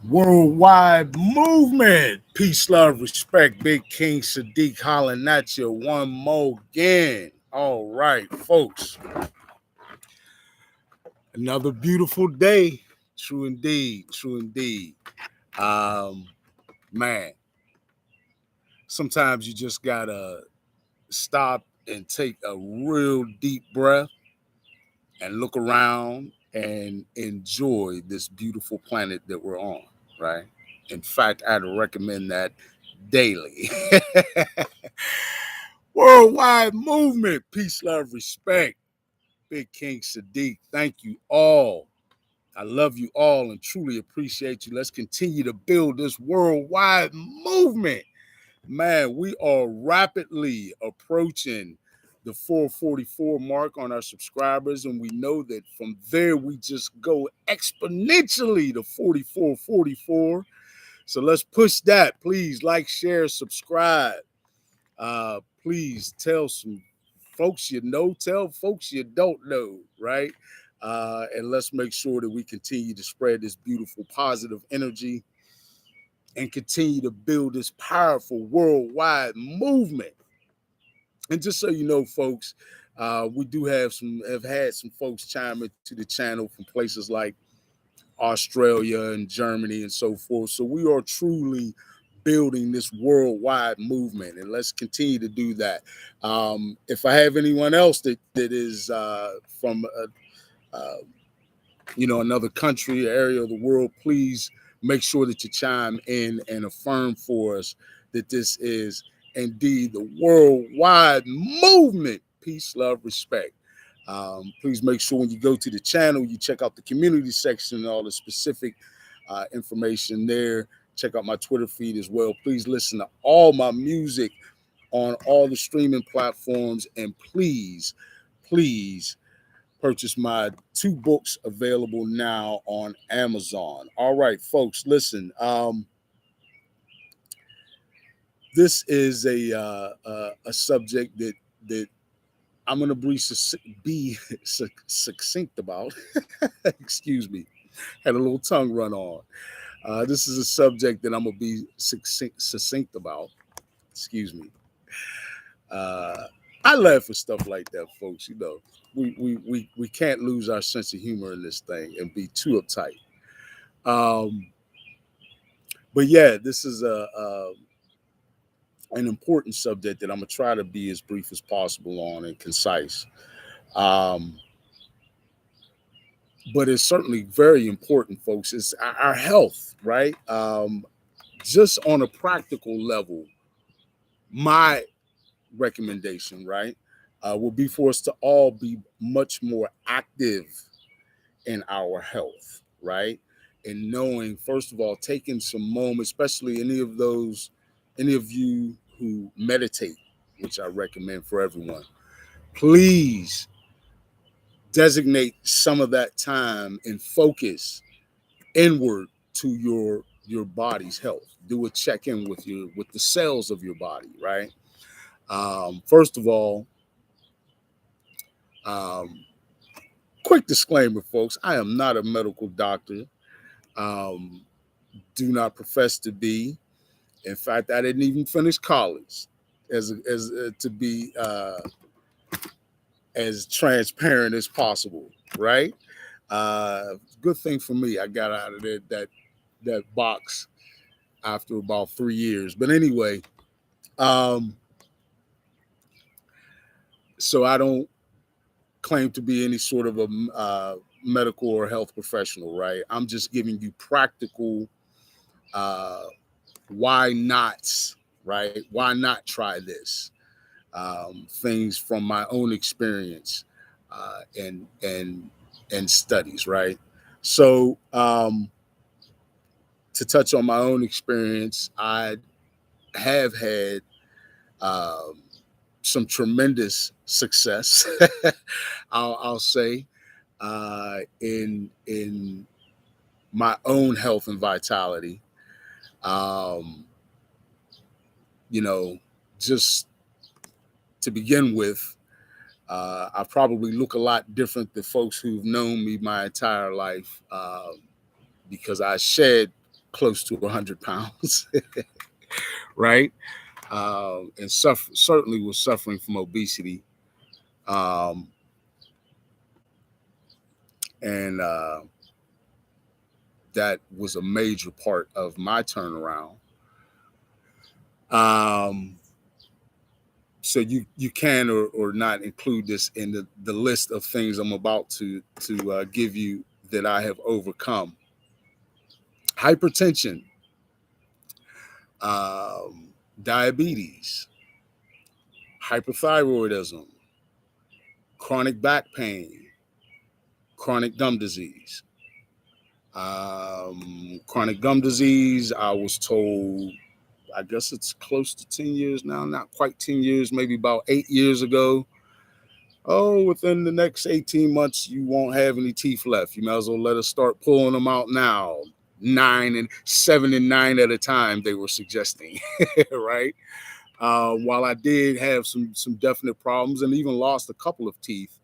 Worldwide movement. Peace, love, respect. Big King Sadiq hollering at you one more again. All right, folks. Another beautiful day. True indeed. True indeed. Um, Man, sometimes you just gotta stop and take a real deep breath and look around and enjoy this beautiful planet that we're on, right? In fact, I'd recommend that daily. Worldwide movement, peace, love, respect. Big King Sadiq, thank you all. I love you all and truly appreciate you. Let's continue to build this worldwide movement. Man, we are rapidly approaching the 444 mark on our subscribers, and we know that from there we just go exponentially to 4444. So let's push that. Please like, share, subscribe. Please tell some folks you know, tell folks you don't know, right? And let's make sure that we continue to spread this beautiful positive energy and continue to build this powerful worldwide movement. And just so you know, folks, we do have had some folks chime into the channel from places like Australia and Germany and so forth. So we are truly building this worldwide movement, and let's continue to do that. If I have anyone else that is from another country, area of the world, please make sure that you chime in and affirm for us that this is indeed the worldwide movement. Peace, love, respect. Please make sure when you go to the channel, you check out the community section and all the specific information there. Check out my Twitter feed as well. Please listen to all my music on all the streaming platforms, and please purchase my 2 books available now on Amazon. All right, folks, listen. This is a subject that I'm going to be succinct about. Excuse me, had a little tongue run on. This is a subject that I'm going to be succinct about. Excuse me. I laugh at stuff like that, folks. You know, we can't lose our sense of humor in this thing and be too uptight. But yeah, this is an important subject that I'm gonna try to be as brief as possible on and concise. Um, but it's certainly very important, folks. It's our health, right? Just on a practical level, my recommendation, right, will be for us to all be much more active in our health, right? And knowing, first of all, taking some moments, especially any of you who meditate, which I recommend for everyone, please designate some of that time and focus inward to your body's health. Do a check-in with the cells of your body, right? First of all, um, quick disclaimer, folks, I am not a medical doctor. Um, do not profess to be. In fact, I didn't even finish college, as to be as transparent as possible, right? Good thing for me, I got out of that box after about 3 years. But anyway, um, so I don't claim to be any sort of a medical or health professional, right? I'm just giving you practical uh, why nots, right? Why not try this? Things from my own experience and studies, right? So to touch on my own experience, I have had um, some tremendous success. I'll say in my own health and vitality. Um, you know, just to begin with, I probably look a lot different than folks who've known me my entire life because I shed close to 100 pounds, right? And certainly was suffering from obesity. Um, and that was a major part of my turnaround. Um, so you can or not include this in the list of things I'm about to give you that I have overcome. Hypertension, diabetes, hyperthyroidism, chronic back pain, chronic gum disease. Chronic gum disease, I was told, I guess it's close to 10 years now, not quite 10 years, maybe about 8 years ago. Oh, within the next 18 months, you won't have any teeth left. You might as well let us start pulling them out now. 7 and 9 at a time, they were suggesting, right? While I did have some definite problems and even lost a couple of teeth,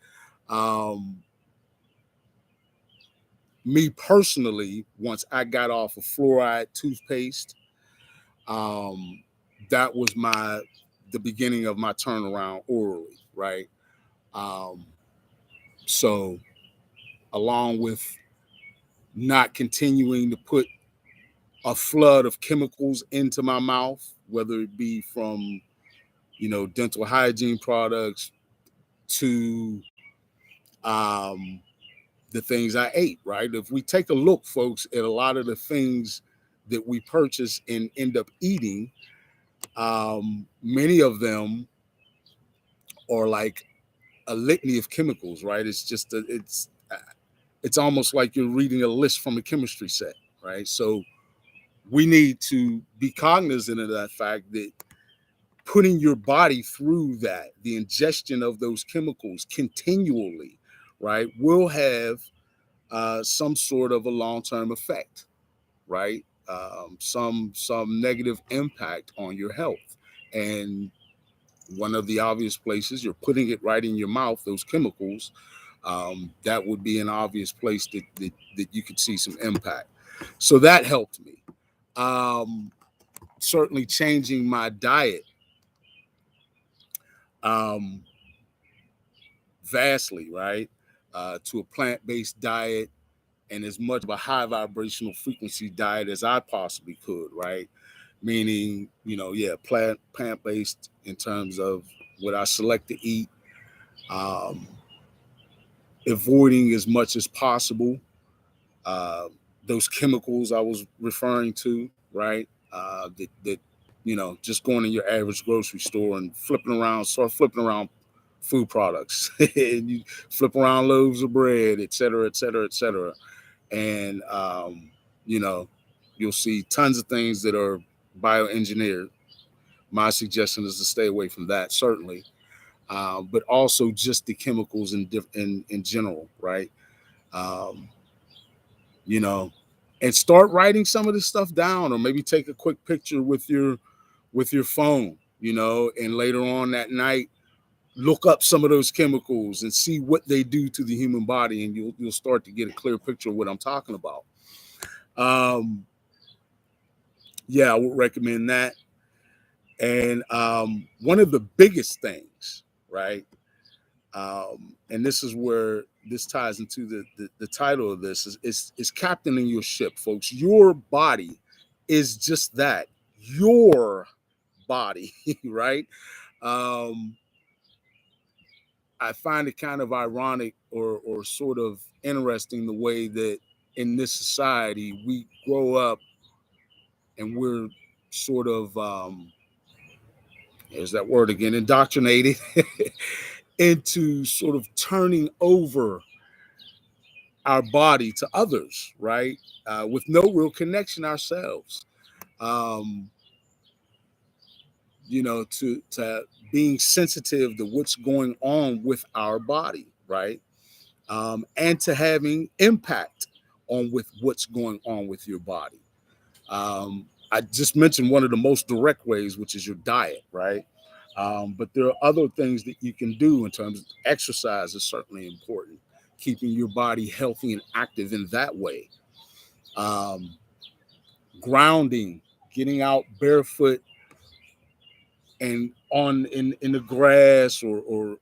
me personally, once I got off of fluoride toothpaste, that was the beginning of my turnaround orally, right? So along with not continuing to put a flood of chemicals into my mouth, whether it be from, dental hygiene products to the things I ate, right? If we take a look, folks, at a lot of the things that we purchase and end up eating, many of them are like a litany of chemicals, right? It's almost like you're reading a list from a chemistry set, right? So we need to be cognizant of that fact that putting your body through that, the ingestion of those chemicals continually, right, will have some sort of a long-term effect, right? Some negative impact on your health. And one of the obvious places, you're putting it right in your mouth, those chemicals, that would be an obvious place that you could see some impact. So that helped me. Certainly changing my diet vastly, right? To a plant-based diet and as much of a high vibrational frequency diet as I possibly could, right? Meaning, plant-based in terms of what I select to eat, avoiding as much as possible those chemicals I was referring to, right? That just going in your average grocery store and start flipping around food products, and you flip around loaves of bread, et cetera, et cetera, et cetera. And, you'll see tons of things that are bioengineered. My suggestion is to stay away from that, certainly. But also just the chemicals in general, right? Um, you know, and start writing some of this stuff down, or maybe take a quick picture with your phone, and later on that night, look up some of those chemicals and see what they do to the human body, and you'll start to get a clear picture of what I'm talking about. Yeah, I would recommend that. And one of the biggest things, right? And this is where this ties into the title of this is captaining your ship, folks. Your body is just that, your body, right? Um, I find it kind of ironic or sort of interesting the way that in this society we grow up and we're sort of there's that word again, indoctrinated into sort of turning over our body to others, right? With no real connection ourselves, um, to being sensitive to what's going on with our body, right? And to having impact on with what's going on with your body. I just mentioned one of the most direct ways, which is your diet, right? But there are other things that you can do in terms of exercise is certainly important. Keeping your body healthy and active in that way. Grounding, getting out barefoot and on in the grass or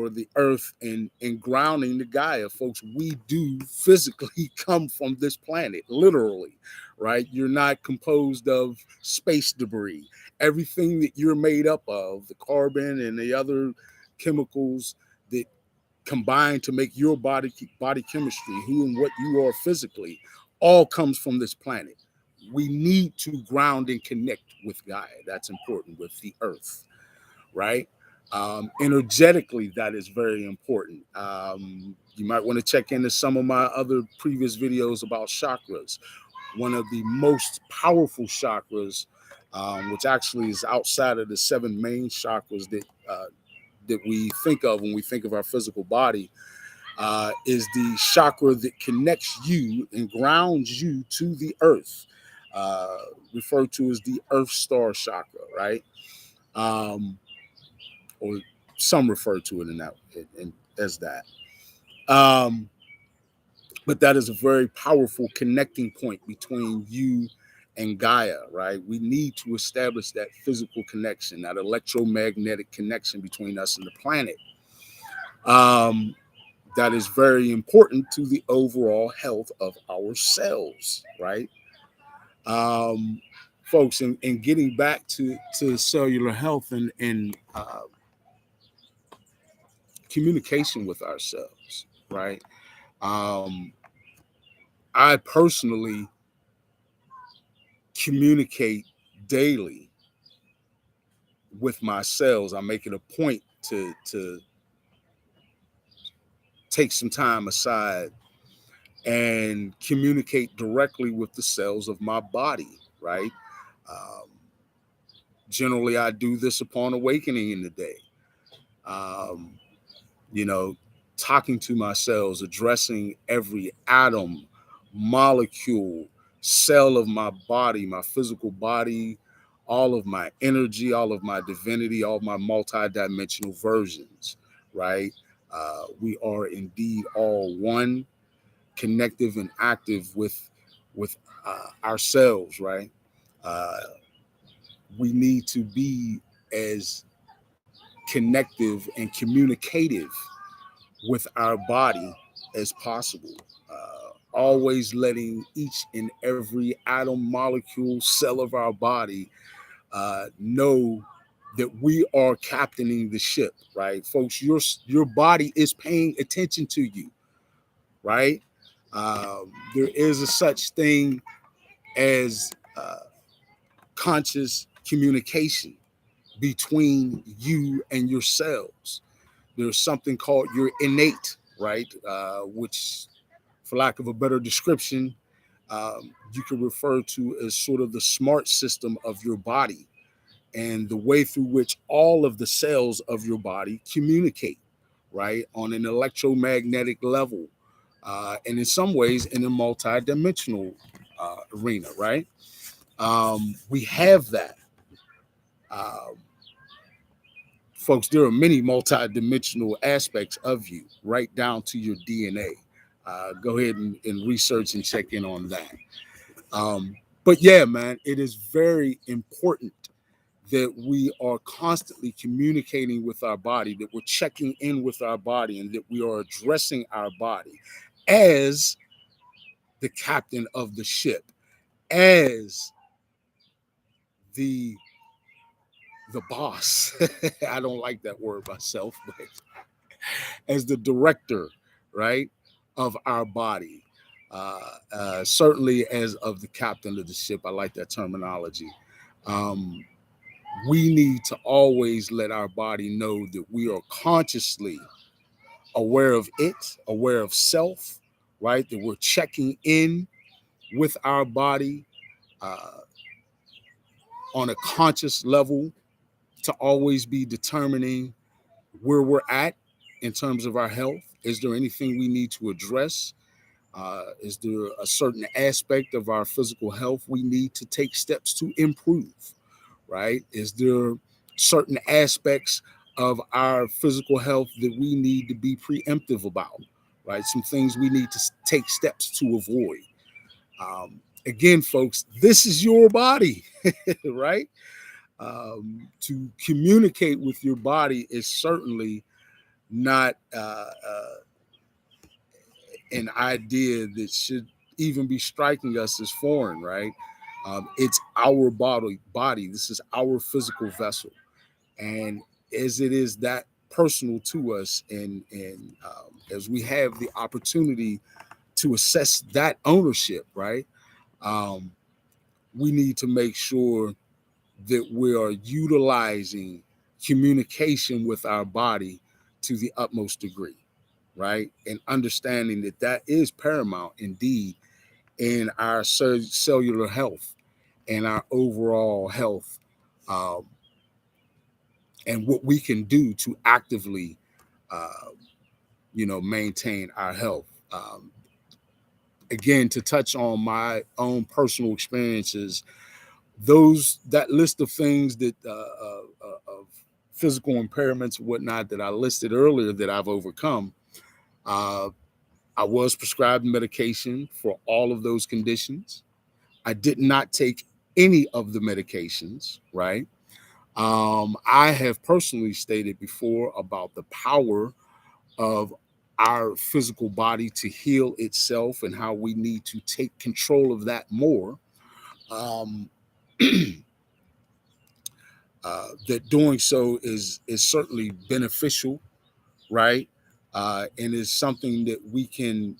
the earth and grounding the Gaia. Folks, we do physically come from this planet, literally, right? You're not composed of space debris. Everything that you're made up of, the carbon and the other chemicals that combine to make your body chemistry, who and what you are physically, all comes from this planet. We need to ground and connect with Gaia. That's important, with the earth, right? Energetically, that is very important. You might want to check into some of my other previous videos about chakras. One of the most powerful chakras, which actually is outside of the seven main chakras that we think of when we think of our physical body, is the chakra that connects you and grounds you to the earth, uh, referred to as the Earth Star chakra, right? Um, or some refer to it as that. Um, but that is a very powerful connecting point between you and Gaia, right? We need to establish that physical connection, that electromagnetic connection between us and the planet. Um, that is very important to the overall health of our cells, right? Um, Folks, and getting back to cellular health and communication with ourselves, right? Um, I personally communicate daily with my cells. I make it a point to take some time aside and communicate directly with the cells of my body, right? Um, Generally, I do this upon awakening in the day. Um, you know, Talking to my cells, addressing every atom, molecule, cell of my body, my physical body, all of my energy, all of my divinity, all of my multidimensional versions, right? We are indeed all one, connective and active with ourselves, right? Uh, we need to be as connective and communicative with our body as possible. Always letting each and every atom, molecule, cell of our body know that we are captaining the ship, right, folks? Your body is paying attention to you, right? There is a such thing as conscious communication between you and your cells. There's something called your innate, right? Which, for lack of a better description, you can refer to as sort of the smart system of your body and the way through which all of the cells of your body communicate, right? On an electromagnetic level, and in some ways in a multidimensional arena, right? We have that. Um, Folks, there are many multidimensional aspects of you, right down to your DNA. Go ahead and research and check in on that. Um, but yeah, man, it is very important that we are constantly communicating with our body, that we're checking in with our body, and that we are addressing our body as the captain of the ship, as the the boss. I don't like that word myself, but as the director, right, of our body. Certainly as of the captain of the ship. I like that terminology. Um, we need to always let our body know that we are consciously aware of it, aware of self, right? That we're checking in with our body uh, on a conscious level, to always be determining where we're at in terms of our health. Is there anything we need to address? Is there a certain aspect of our physical health we need to take steps to improve, right? Is there certain aspects of our physical health that we need to be preemptive about, right? Some things we need to take steps to avoid. Again, folks, this is your body, right? To communicate with your body is certainly not an idea that should even be striking us as foreign, right? It's our body. This is our physical vessel, and as it is that personal to us, and as we have the opportunity to assess that ownership, right? Um, we need to make sure that we are utilizing communication with our body to the utmost degree, right? And understanding that that is paramount indeed in our cellular health and our overall health, um, and what we can do to actively, uh, maintain our health. Again, to touch on my own personal experiences, that list of things that of physical impairments and whatnot that I listed earlier that I've overcome. Uh, I was prescribed medication for all of those conditions. I did not take any of the medications, right? I have personally stated before about the power of our physical body to heal itself and how we need to take control of that more. Um, that doing so is certainly beneficial, right? And is something that we can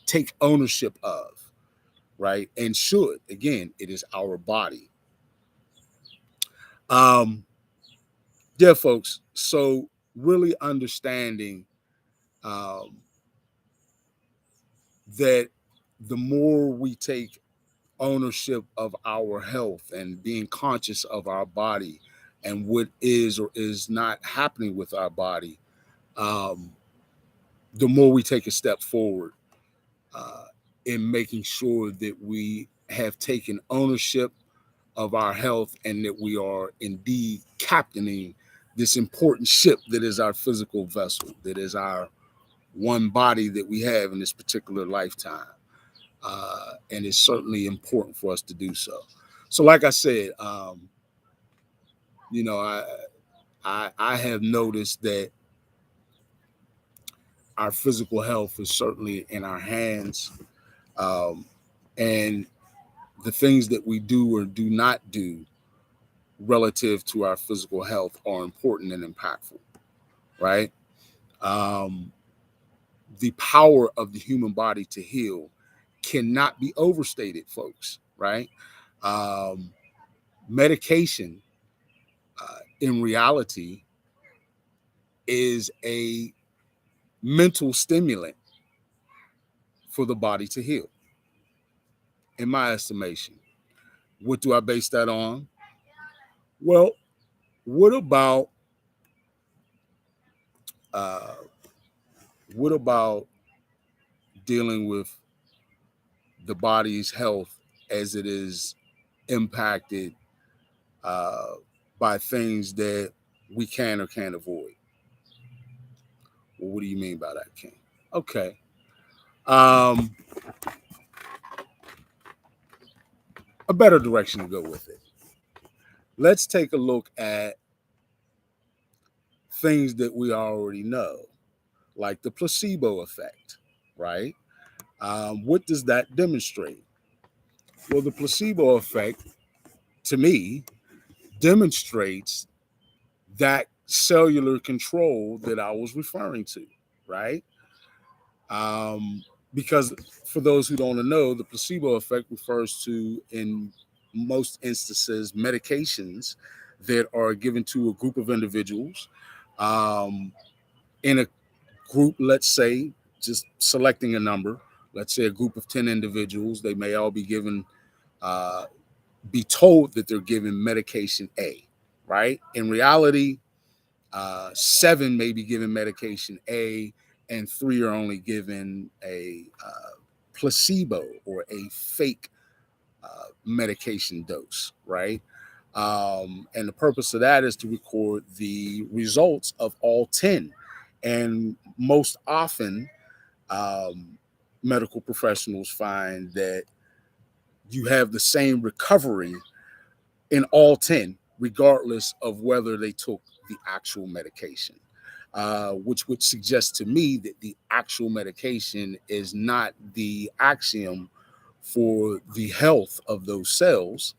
take ownership of, right? And should, again, it is our body. Um, yeah, folks. So really understanding um, that the more we take ownership of our health and being conscious of our body and what is or is not happening with our body, um, the more we take a step forward uh, in making sure that we have taken ownership of our health and that we are indeed captaining this important ship that is our physical vessel, that is our one body that we have in this particular lifetime. And it's certainly important for us to do so. So, like I said, you know, I have noticed that our physical health is certainly in our hands, um, and the things that we do or do not do relative to our physical health are important and impactful, right? Um, the power of the human body to heal cannot be overstated, folks, right? Um, Medication, in reality, is a mental stimulant for the body to heal, in my estimation. What do I base that on? Well, what about uh, what about dealing with the body's health as it is impacted uh, by things that we can or can't avoid? Well, what do you mean by that, King? Okay. Um, a better direction to go with it. Let's take a look at things that we already know, like the placebo effect, right? What does that demonstrate? Well, the placebo effect, to me, demonstrates that cellular control that I was referring to, right? Um, because for those who don't know, the placebo effect refers to, in most instances, medications that are given to a group of individuals um, in a group, let's say, just selecting a number, let's say a group of 10 individuals, they may all be given, uh, be told that they're given medication A, right? In reality, seven may be given medication A, and three are only given a placebo or a fake medication dose, right? And the purpose of that is to record the results of all 10. And most often, medical professionals find that you have the same recovery in all 10, regardless of whether they took the actual medication, which would suggest to me that the actual medication is not the axiom for the health of those cells,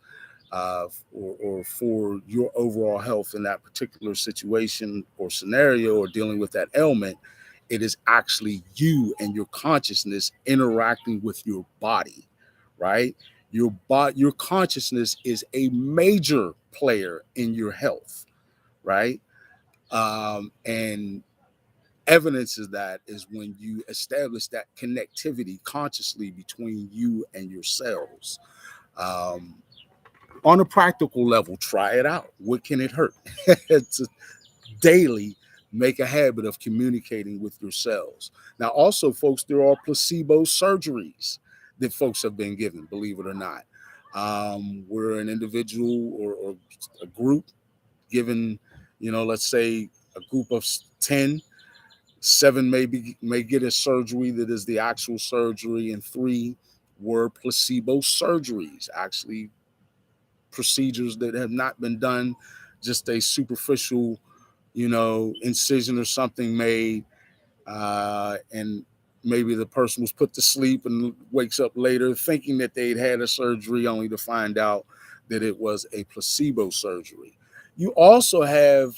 or for your overall health in that particular situation or scenario or dealing with that ailment. It is actually you and your consciousness interacting with your body, right? Your consciousness is a major player in your health, right? And evidence of that is when you establish that connectivity consciously between you and your cells. Um, on a practical level, try it out. What can it hurt? It's daily make a habit of communicating with your cells. Now, also, folks, there are placebo surgeries that folks have been given, believe it or not. Where an individual or a group given, let's say a group of 10, 7 may get a surgery that is the actual surgery, and 3 were placebo surgeries, actually procedures that have not been done, just a superficial, incision or something made, and maybe the person was put to sleep and wakes up later thinking that they'd had a surgery, only to find out that it was a placebo surgery. You also have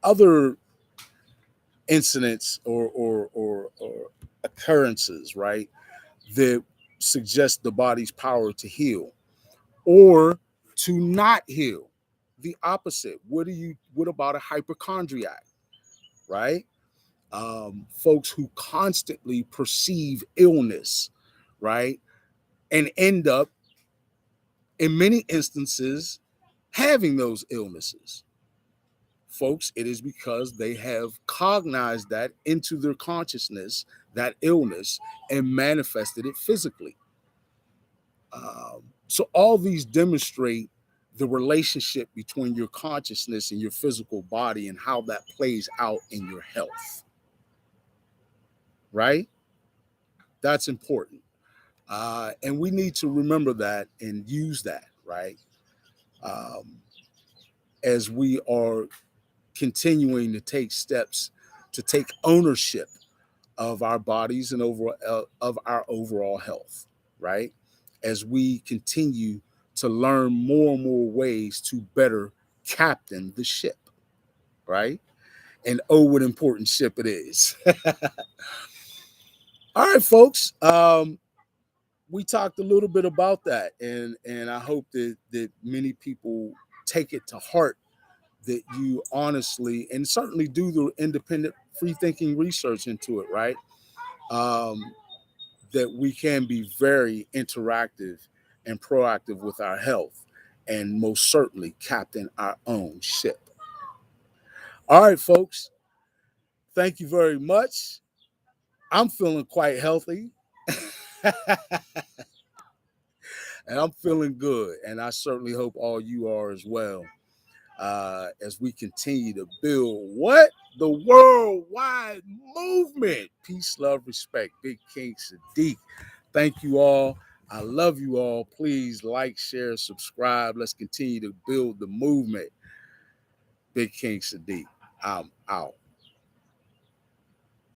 other incidents or occurrences, right, that suggest the body's power to heal or to not heal. The opposite. What about a hypochondriac, right? Folks who constantly perceive illness, right? And end up in many instances having those illnesses. Folks, it is because they have cognized that into their consciousness, that illness, and manifested it physically. So all these demonstrate the relationship between your consciousness and your physical body and how that plays out in your health, right? That's important. And we need to remember that and use that, right? Um, as we are continuing to take steps to take ownership of our bodies and of our overall health, right? As we continue to learn more and more ways to better captain the ship, right? And oh, what important ship it is. All right, folks. We talked a little bit about that, and I hope that many people take it to heart, that you honestly and certainly do the independent free thinking research into it, right? Um, that we can be very interactive and proactive with our health, and most certainly captain our own ship. All right, folks, thank you very much. I'm feeling quite healthy. And I'm feeling good. And I certainly hope all you are as well, as we continue to build what? The worldwide movement. Peace, love, respect. Big King Sadiq. Thank you all. I love you all. Please like, share, subscribe. Let's continue to build the movement. Big King Sadiq. I'm out.